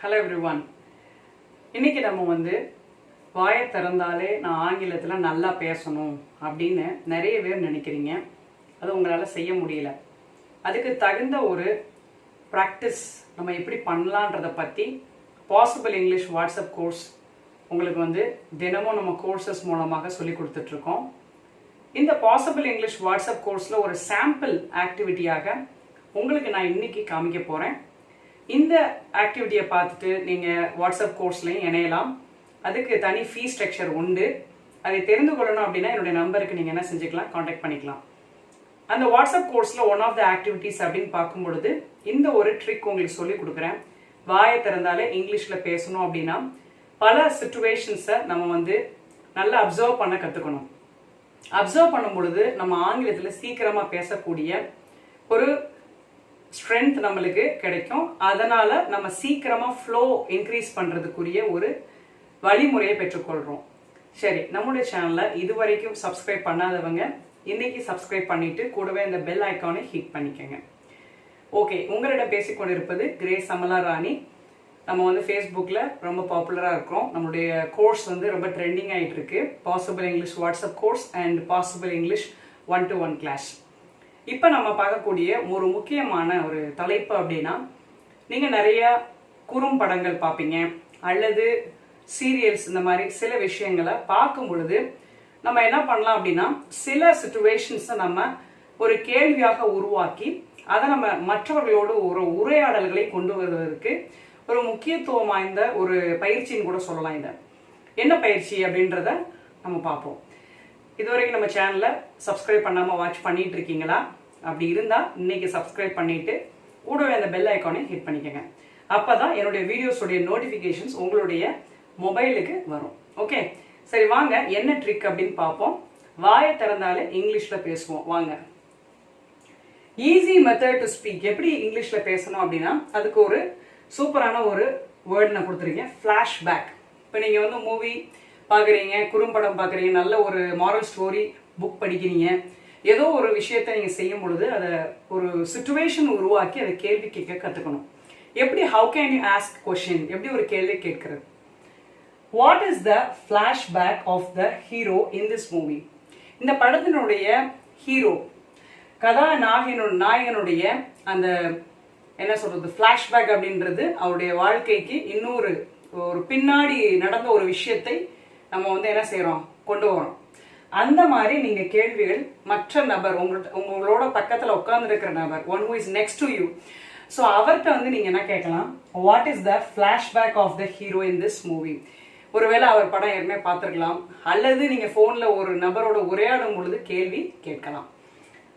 Hello everyone. இன்னைக்கு நம்ம வாயை திறந்தாலே நான் ஆங்கிலத்துல நல்லா பேசணும் அப்படின்னு நிறைய பேர் நினைக்கிறீங்க. அது உங்களால செய்ய முடியல. அதுக்கு தகுந்த ஒரு பிராக்டிஸ் நம்ம எப்படி பண்ணலாம்ன்றத பத்தி பாசிபிள் இங்கிலீஷ் வாட்ஸ்அப் கோர்ஸ் உங்களுக்கு தினமும் நம்ம கோர்சஸ் மூலமாக சொல்லி கொடுத்துட்டு இருக்கோம். இந்த பாசிபிள் இங்கிலீஷ் வாட்ஸ்அப் கோர்ஸ்ல ஒரு சாம்பிள் ஆக்டிவிட்டியாக உங்களுக்கு நான் இன்னைக்கு காமிக்க போறேன். இந்த ஆக்டிவிட்டியை பார்த்துட்டு நீங்கள் வாட்ஸ்அப் கோர்ஸ்லையும் இணையலாம். அதுக்கு தனி ஃபீ ஸ்ட்ரக்சர் உண்டு. அதை தெரிந்து கொள்ளணும் அப்படின்னா என்னுடைய நம்பருக்கு நீங்கள் என்ன செஞ்சுக்கலாம், காண்டாக்ட் பண்ணிக்கலாம். அந்த வாட்ஸ்அப் கோர்ஸில் ஒன் ஆஃப் த ஆக்டிவிட்டிஸ் அப்படின்னு பார்க்கும் பொழுது இந்த ஒரு ட்ரிக் உங்களுக்கு சொல்லி கொடுக்குறேன். வாயை திறந்தாலே இங்கிலீஷில் பேசணும் அப்படின்னா பல சிச்சுவேஷன்ஸை நம்ம நல்லா அப்சர்வ் பண்ண கற்றுக்கணும். அப்சர்வ் பண்ணும் பொழுது நம்ம ஆங்கிலத்தில் சீக்கிரமாக பேசக்கூடிய ஒரு ஸ்ட்ரென்த் நம்மளுக்கு கிடைக்கும். அதனால நம்ம சீக்கிரமா ஃப்ளோ இன்க்ரீஸ் பண்றதுக்குரிய ஒரு வழிமுறையை பெற்றுக்கொள்றோம். சரி, நம்முடைய சேனலை இதுவரைக்கும் சப்ஸ்கிரைப் பண்ணாதவங்க இன்னைக்கு சப்ஸ்கிரைப் பண்ணிட்டு கூடவே இந்த பெல் ஐக்கானை ஹிட் பண்ணிக்கங்க. ஓகே, உங்களிடம் பேசிக்கொண்டிருப்பது கிரேஸ் அமலா ராணி. நம்ம ஃபேஸ்புக்கில் ரொம்ப பாப்புலராக இருக்கிறோம். நம்மளுடைய கோர்ஸ் ரொம்ப ட்ரெண்டிங் ஆகிட்டு இருக்கு. Possible English WhatsApp course and possible English 1-to-1 class. இப்போ நம்ம பார்க்கக்கூடிய ஒரு முக்கியமான ஒரு தலைப்பு அப்படின்னா, நீங்கள் நிறைய குறும்படங்கள் பார்ப்பீங்க அல்லது சீரியல்ஸ், இந்த மாதிரி சில விஷயங்களை பார்க்கும் பொழுது நம்ம என்ன பண்ணலாம் அப்படின்னா, சில சிச்சுவேஷன்ஸை நம்ம ஒரு கேள்வியாக உருவாக்கி அதை நம்ம மற்றவர்களோடு ஒரு உரையாடல்களை கொண்டு வருவதற்கு ஒரு முக்கியத்துவம் வாய்ந்த ஒரு பயிற்சின்னு கூட சொல்லலாம். இதை என்ன பயிற்சி அப்படின்றத நம்ம பார்ப்போம். இதுவரைக்கும் நம்ம சேனலை சப்ஸ்கிரைப் பண்ணாமல் வாட்ச் பண்ணிட்டு இருக்கீங்களா? அப்படி இருந்தால் இன்னைக்கு சப்ஸ்கிரைப் பண்ணிட்டு கூடவே அந்த பெல் ஐக்கானை ஹிட் பண்ணிக்கோங்க. அப்பதான் என்னுடைய வீடியோஸோடைய நோட்டிஃபிகேஷன்ஸ் உங்களுடைய மொபைலுக்கு வரும். ஓகே, சரி வாங்க என்ன ட்ரிக் அப்படின்னு பார்ப்போம். வாயை திறந்தாலே இங்கிலீஷ்ல பேசுவோம். வாங்க, ஈஸி மெத்தட் டு ஸ்பீக். எப்படி இங்கிலீஷ்ல பேசணும் அப்படின்னா அதுக்கு ஒரு சூப்பரான ஒரு வேர்ட் நான் கொடுத்துருக்கேன், ஃபிளாஷ்பேக். இப்போ நீங்கள் மூவி பார்க்குறீங்க, குறும்படம் பார்க்குறீங்க, நல்ல ஒரு மாரல் ஸ்டோரி புக் படிக்கிறீங்க, ஏதோ ஒரு விஷயத்தை நீங்கள் செய்யும் பொழுது அதை ஒரு சிச்சுவேஷன் உருவாக்கி அதை கேள்வி கேட்க கற்றுக்கணும். எப்படி how can you ask question, எப்படி ஒரு கேள்வி கேட்கிறது. What is the flashback of the hero in this movie? இந்த படத்தினுடைய ஹீரோ நாயகனுடைய அந்த என்ன சொல்றது ஃபிளாஷ்பேக் அப்படின்றது அவருடைய வாழ்க்கைக்கு இன்னொரு ஒரு பின்னாடி நடந்த ஒரு விஷயத்தை நம்ம என்ன செய்யறோம், கொண்டு வரோம். அந்த மாதிரி நீங்க கேள்விகள் மற்ற நபர் உங்களோட பக்கத்துல உட்கார்ந்து இருக்கிற நபர், one who is next to you, so அவர்கிட்ட நீங்க என்ன கேட்கலாம், what is the flashback of the hero in this movie. ஒருவேளை அவர் படம் ஏற்கனவே பார்த்துருக்கலாம், அல்லது நீங்க போன்ல ஒரு நபரோட உரையாடும் பொழுது கேள்வி கேட்கலாம்.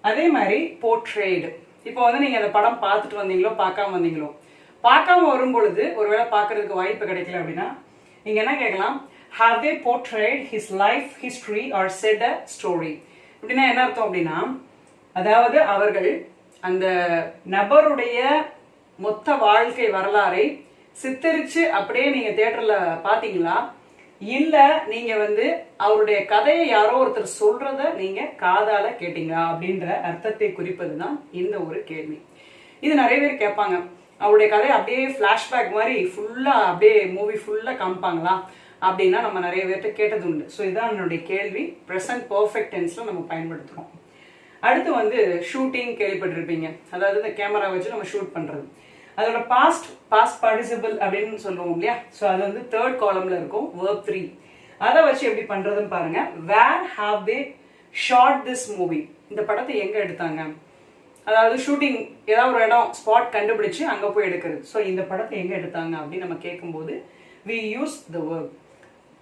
அதே மாதிரி போர்ட்ரேட். இப்போ நீங்க அந்த படம் பார்த்துட்டு வந்தீங்களோ பார்க்காம வந்தீங்களோ, பார்க்காம வரும் பொழுது ஒருவேளை பார்க்கறதுக்கு வாய்ப்பு கிடைக்கல அப்படின்னா நீங்க என்ன கேட்கலாம், have they portrayed his life history or said a story. அப்படின்னா என்ன அர்த்தம் அப்படின்னா, அதாவது அவர்கள் அந்த நபருடைய மொத்த வாழ்க்கை வரலாறை சித்தரிச்சு அப்படியே நீங்க தியேட்டர்ல பாத்தீங்களா, இல்ல நீங்க அவருடைய கதையை யாரோ ஒருத்தர் சொல்றத நீங்க காதால கேட்டீங்களா அப்படின்ற அர்த்தத்தை குறிப்பதுதான் இந்த ஒரு கேள்வி. இது நிறைய பேர் கேட்பாங்க, அவருடைய கதையை அப்படியே பிளாஷ்பேக் மாதிரி ஃபுல்லா அப்படியே மூவி ஃபுல்லா காமிப்பாங்களா அப்படின்னா நம்ம நிறைய பேர்கிட்ட கேட்டது உண்டு. ஸோ இதுதான் என்னுடைய கேள்வி. ப்ரெசன்ட் பர்ஃபெக்ட் டென்ஸ்ல நம்ம பயன்படுத்துறோம். அடுத்து ஷூட்டிங் கேள்விப்பட்டிருப்பீங்க, அதாவது இந்த கேமரா வச்சு நம்ம ஷூட் பண்றது. அதோட பாஸ்ட் பார்ட்டிசிபிள் அப்படின்னு சொல்லுவோம் இல்லையா. ஸோ அது தேர்ட் காலம்ல இருக்கும், verb 3. அதை வச்சு எப்படி பண்றதுன்னு பாருங்க. Where have they shot this movie. இந்த படத்தை எங்க எடுத்தாங்க, அதாவது ஷூட்டிங் ஏதாவது ஒரு இடம் ஸ்பாட் கண்டுபிடிச்சு அங்க போய் எடுக்கிறது. ஸோ இந்த படத்தை எங்க எடுத்தாங்க அப்படின்னு நம்ம கேட்கும்போது we use the verb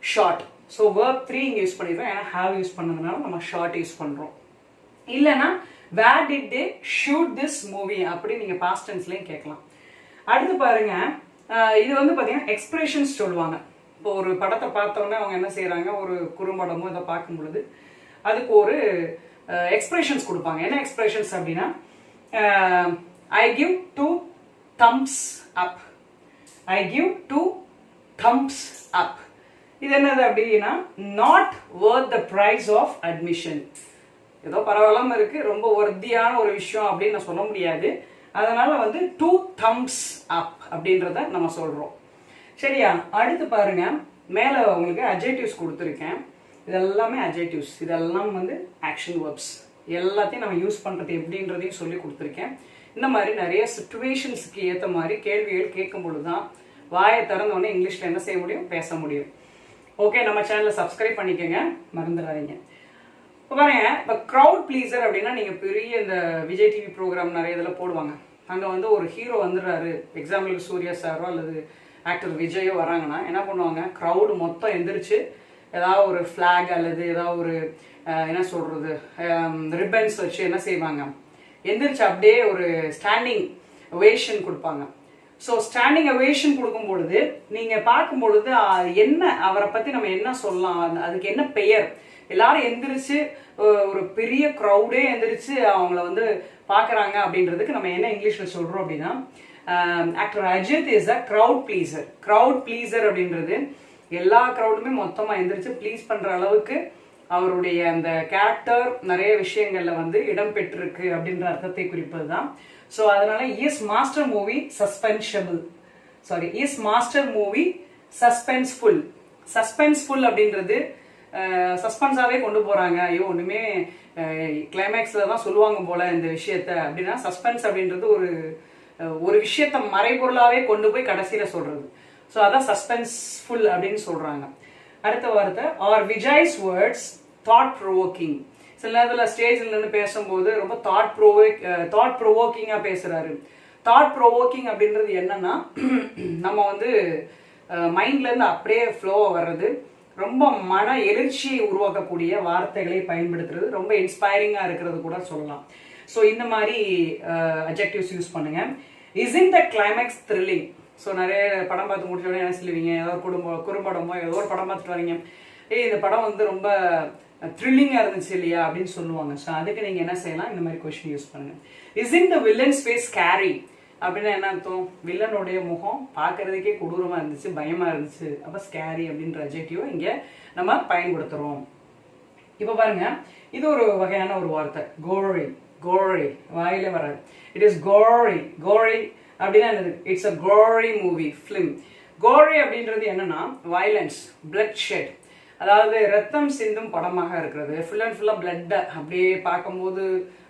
shot. so verb 3 இங்க யூஸ் பண்ணிடுறோம், ஏன்னா have யூஸ் பண்ணதுனால நம்ம shot யூஸ் பண்றோம். இல்லனா where did they shoot this movie அப்படி நீங்க past tenseலயும் கேட்கலாம். அடுத்து பாருங்க, இது பாத்தீங்கன்னா எக்ஸ்பிரஷன்ஸ் சொல்லுவாங்க. இப்போ ஒரு படத்தை பார்த்தோன்னே அவங்க என்ன செய்யறாங்க, ஒரு குறும்படமோ இதை பார்க்கும் பொழுது அதுக்கு ஒரு எக்ஸ்பிரஷன்ஸ் கொடுப்பாங்க. என்ன எக்ஸ்பிரஷன்ஸ் அப்படின்னா, I give 2 thumbs up. I give 2 thumbs up. இது என்னது அப்படின்னா, not worth the price of admission. ஏதோ பரவாயில்லாம இருக்கு, ரொம்ப ஒர்த்தியான ஒரு விஷயம் அப்படின்னு நான் சொல்ல முடியாது. அதனால 2 thumbs up அப்படின்றத நம்ம சொல்றோம். சரியா? அடுத்து பாருங்க, மேலே உங்களுக்கு அட்ஜெக்டிவ்ஸ் கொடுத்துருக்கேன். இதெல்லாமே அட்ஜெக்டிவ்ஸ், இதெல்லாம் வந்து ஆக்ஷன் வேர்ப்ஸ். எல்லாத்தையும் நம்ம யூஸ் பண்ணுறது எப்படின்றதையும் சொல்லி கொடுத்துருக்கேன். இந்த மாதிரி நிறைய சுச்சுவேஷன்ஸுக்கு ஏற்ற மாதிரி கேள்விகள் கேட்கும் பொழுது தான் வாயை திறந்தோடனே இங்கிலீஷில் என்ன செய்ய முடியும், பேச முடியும். ஓகே, நம்ம சேனலை சப்ஸ்கிரைப் பண்ணிக்கோங்க, மறந்துடாதீங்க. இப்போ பாருங்க, இப்போ க்ரௌட் ப்ளீசர் அப்படின்னா நீங்கள் பெரிய இந்த விஜய் டிவி ப்ரோக்ராம் நிறைய இதில் போடுவாங்க. அங்கே வந்து ஒரு ஹீரோ வந்துடுறாரு, எக்ஸாம்பிளுக்கு சூர்யா சாரோ அல்லது ஆக்டர் விஜயோ வராங்கன்னா என்ன பண்ணுவாங்க, க்ரௌடு மொத்தம் எந்திரிச்சு ஏதாவது ஒரு ஃப்ளாக் அல்லது ஏதாவது ஒரு என்ன சொல்கிறது ரிப்பன்ஸ் வச்சு என்ன செய்வாங்க, எந்திரிச்சு அப்படியே ஒரு ஸ்டாண்டிங் ஒவேஷன் கொடுப்பாங்க. ஸோ ஸ்டாண்டிங் ஒவேஷன் கொடுக்கும் பொழுது நீங்கள் பார்க்கும் பொழுது என்ன அவரை பற்றி நம்ம என்ன சொல்லலாம், அதுக்கு என்ன பெயர், எல்லாரும் எந்திரிச்சு ஒரு பெரிய க்ரௌடே எந்திரிச்சு அவங்கள வந்து பார்க்குறாங்க அப்படின்றதுக்கு நம்ம என்ன இங்கிலீஷில் சொல்கிறோம் அப்படின்னா, actor Ajith is a crowd pleaser. Crowd pleaser அப்படின்றது எல்லா க்ரௌடுமே மொத்தமாக எந்திரிச்சு ப்ளீஸ் பண்ணுற அளவுக்கு அவருடைய அந்த கேரக்டர் நிறைய விஷயங்கள்ல வந்து இடம் பெற்றிருக்கு அப்படின்ற அர்த்தத்தை குறிப்பது தான். ஸோ அதனால is Master movie suspensible, sorry is Master movie suspenseful. Suspenseful அப்படின்றது சஸ்பென்ஸாகவே கொண்டு போகிறாங்க, ஐயோ ஒன்றுமே கிளைமேக்ஸில் தான் சொல்லுவாங்க போல இந்த விஷயத்த அப்படின்னா, சஸ்பென்ஸ் அப்படின்றது ஒரு விஷயத்த மறைபொருளாகவே கொண்டு போய் கடைசியில் சொல்கிறது. ஸோ அதான் சஸ்பென்ஸ்ஃபுல் அப்படின்னு சொல்கிறாங்க. அடுத்த வார்த்தை, are Vijay's words thought provoking. சில நேரத்தில் ஸ்டேஜில் இருந்து பேசும்போது ரொம்ப தாட் ப்ரோவோக்கிங்காக பேசுகிறாரு. தாட் ப்ரோவோக்கிங் அப்படின்றது என்னன்னா, நம்ம வந்து மைண்ட்லேருந்து அப்படியே ஃப்ளோவாக வர்றது, ரொம்ப மன எழுச்சியை உருவாக்கக்கூடிய வார்த்தைகளை பயன்படுத்துறது, ரொம்ப இன்ஸ்பைரிங்காக இருக்கிறது கூட சொல்லலாம். ஸோ இந்த மாதிரி அட்ஜெக்டிவ்ஸ் யூஸ் பண்ணுங்க. இஸ்இன் த கிளைமேக்ஸ் த்ரில்லிங். ஸோ நிறைய படம் பார்த்து முடிச்சோடனே என்ன சொல்லுவீங்க, ஏதோ ஒரு குறும்படமோ ஏதோ ஒரு படம் பார்த்துட்டு வரீங்க, இந்த படம் வந்து ரொம்ப த்ரில்லிங்காக இருந்துச்சு இல்லையா அப்படின்னு சொல்லுவாங்க. ஸோ அதுக்கு நீங்கள் என்ன செய்யலாம், இந்த மாதிரி கொஸ்டின் யூஸ் பண்ணுங்க. இஸ்இன் த வில்லன்ஸ் ஃபேஸ் ஸ்கேரி அப்படின்னா என்ன அர்த்தம், வில்லனுடைய முகம் பார்க்கறதுக்கே கொடூரமாக இருந்துச்சு, பயமாக இருந்துச்சு, அப்போ ஸ்கேரி அப்படின்ற அட்ஜெக்டிவ் இங்கே நம்ம பயன்படுத்துகிறோம். இப்போ பாருங்க, இது ஒரு வகையான ஒரு வார்த்தை, கோரி. கோரி வாயில வராது, இட் இஸ் கோரி. கோரி அப்படின்னா என்னது, இட்ஸ் அ கோரி மூவி ஃபிலிம். கோரி அப்படின்றது என்னன்னா வயலன்ஸ், பிளட் ஷெட், அதாவது ரத்தம் சிந்தும் படமாக இருக்கிறது. ஃபுல் அண்ட் ஃபுல்லாக பிளட்டை அப்படியே பார்க்கும்போது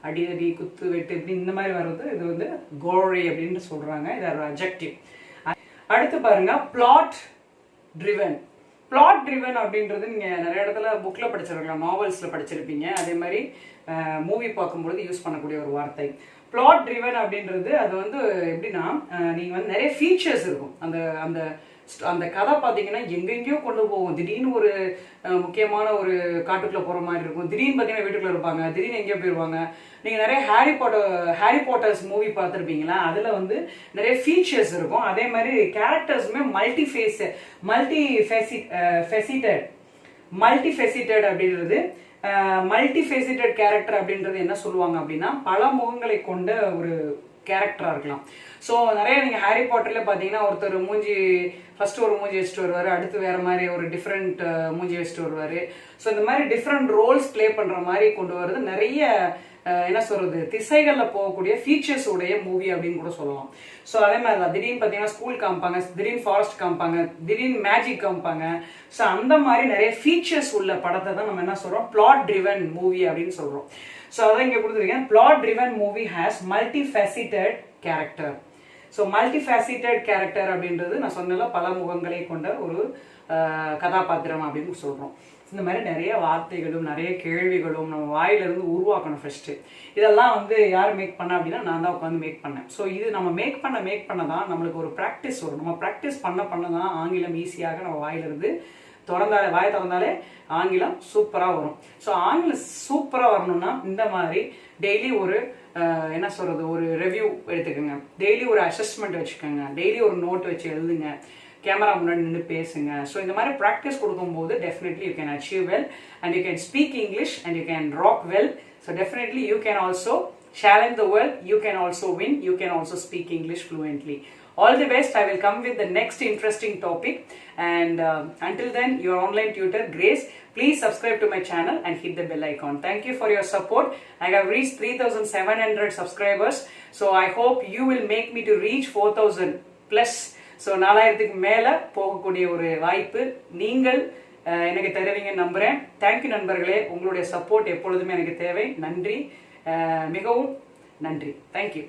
அடி குத்து வெட்டு இப்படி இந்த மாதிரி வர்றது, இது வந்து கோரி அப்படின்னு சொல்றாங்க. இது ஒரு அட்ஜெக்டிவ். அடுத்து பாருங்க, பிளாட் ட்ரிவன். பிளாட் ட்ரிவன் அப்படின்றது நீங்கள் நிறைய இடத்துல புக்கில் படிச்சிருக்கலாம், நாவல்ஸில் படிச்சிருப்பீங்க, அதே மாதிரி மூவி பார்க்கும்பொழுது யூஸ் பண்ணக்கூடிய ஒரு வார்த்தை. பிளாட் ட்ரிவன் அப்படின்றது அது வந்து எப்படின்னா, நீங்கள் வந்து நிறைய ஃபீச்சர்ஸ் இருக்கும். அந்த அந்த அந்த கதை பார்த்தீங்கன்னா எங்கெங்கேயோ கொண்டு போகும். திடீர்னு ஒரு முக்கியமான ஒரு காட்டுக்குள்ளே போகிற மாதிரி இருக்கும், திடீர்னு பார்த்தீங்கன்னா வீட்டுக்குள்ளே இருப்பாங்க, திடீர்னு எங்கேயோ போயிடுவாங்க. நீங்கள் நிறைய ஹாரி பாட்டர்ஸ் மூவி பார்த்துருப்பீங்களா, அதில் வந்து நிறைய ஃபீச்சர்ஸ் இருக்கும். அதே மாதிரி கேரக்டர்ஸுமே மல்டிஃபெசிட்டட் அப்படின்றது, மல்டிஃபெசிட்டட் கேரக்டர் அப்படின்றது என்ன சொல்லுவாங்க அப்படின்னா, பல முகங்களை கொண்ட ஒரு கேரக்டராக இருக்கலாம். ஸோ நிறைய நீங்கள் ஹாரி பாட்டரில் பார்த்தீங்கன்னா ஒருத்தர் ஃபர்ஸ்ட் ஒரு மூஞ்சி வச்சுட்டு வருவார், அடுத்து வேற மாதிரி ஒரு டிஃப்ரெண்ட் மூஞ்சி வச்சுட்டு வருவார். ஸோ இந்த மாதிரி டிஃப்ரெண்ட் ரோல்ஸ் பிளே பண்ணுற மாதிரி கொண்டு வர்றது நிறைய என்ன சொல்றது, திசைகளில் போகக்கூடிய ஃபீச்சர்ஸ் உடைய மூவி அப்படின்னு கூட சொல்லலாம். ஸோ அதே மாதிரி தான் திடீர்னு பார்த்தீங்கன்னா ஸ்கூல் காமிப்பாங்க, திடீர்னு ஃபாரஸ்ட் காமிப்பாங்க, திடீர்னு மேஜிக் காமிப்பாங்க. ஸோ அந்த மாதிரி நிறைய ஃபீச்சர்ஸ் உள்ள படத்தை தான் நம்ம என்ன சொல்றோம், பிளாட் ட்ரிவன் மூவி அப்படின்னு சொல்றோம். ஸோ அதான் இங்கே கொடுத்துருக்கேன், plot driven movie has multifaceted character. So multifaceted character அப்படின்றது நான் சொன்னல பல முகங்களை கொண்ட ஒரு கதாபாத்திரம் அப்படின்னு சொல்கிறோம். இந்த மாதிரி நிறைய வார்த்தைகளும் நிறைய கேள்விகளும் நம்ம வாயிலிருந்து உருவாக்கணும் ஃபர்ஸ்ட்டு. இதெல்லாம் வந்து யார் மேக் பண்ண அப்படின்னா நான் தான் உட்காந்து மேக் பண்ணேன். ஸோ இது நம்ம மேக் பண்ண தான் நம்மளுக்கு ஒரு ப்ராக்டிஸ் வரும். நம்ம ப்ராக்டிஸ் பண்ண தான் ஆங்கிலம் ஈஸியாக நம்ம வாயிலிருந்து வாயை திறந்தாலே ஆங்கிலம் சூப்பராக வரும். ஸோ ஆங்கிலம் சூப்பராக வரணும்னா இந்த மாதிரி டெய்லி ஒரு என்ன சொல்றது, ஒரு ரிவ்யூ எடுத்துக்கோங்க, டெய்லி ஒரு அசஸ்மெண்ட் வச்சுக்கோங்க, டெய்லி ஒரு நோட் வச்சு எழுதுங்க, கேமரா முன்னாடி நின்று பேசுங்க. ஸோ இந்த மாதிரி ப்ராக்டிஸ் கொடுக்கும்போது definitely you can achieve well and you can speak English and you can rock well. So definitely you can also challenge the world, you can also win, you can also speak English fluently. All the best. I will come with the next interesting topic, and until then, your online tutor Grace. Please subscribe to my channel and hit the bell icon. Thank you for your support. I have reached 3,700 subscribers, so I hope you will make me to reach 4,000 plus so 4000க்கு மேலே போகக்கூடிய ஒரு வாய்ப்பு நீங்கள் எனக்கு தருவீங்கன்னு நம்புகிறேன். Thank you நண்பர்களே, உங்களுடைய support எப்பொழுதுமே எனக்கு தேவை. நன்றி, மிகவும் நன்றி. தேங்க்யூ.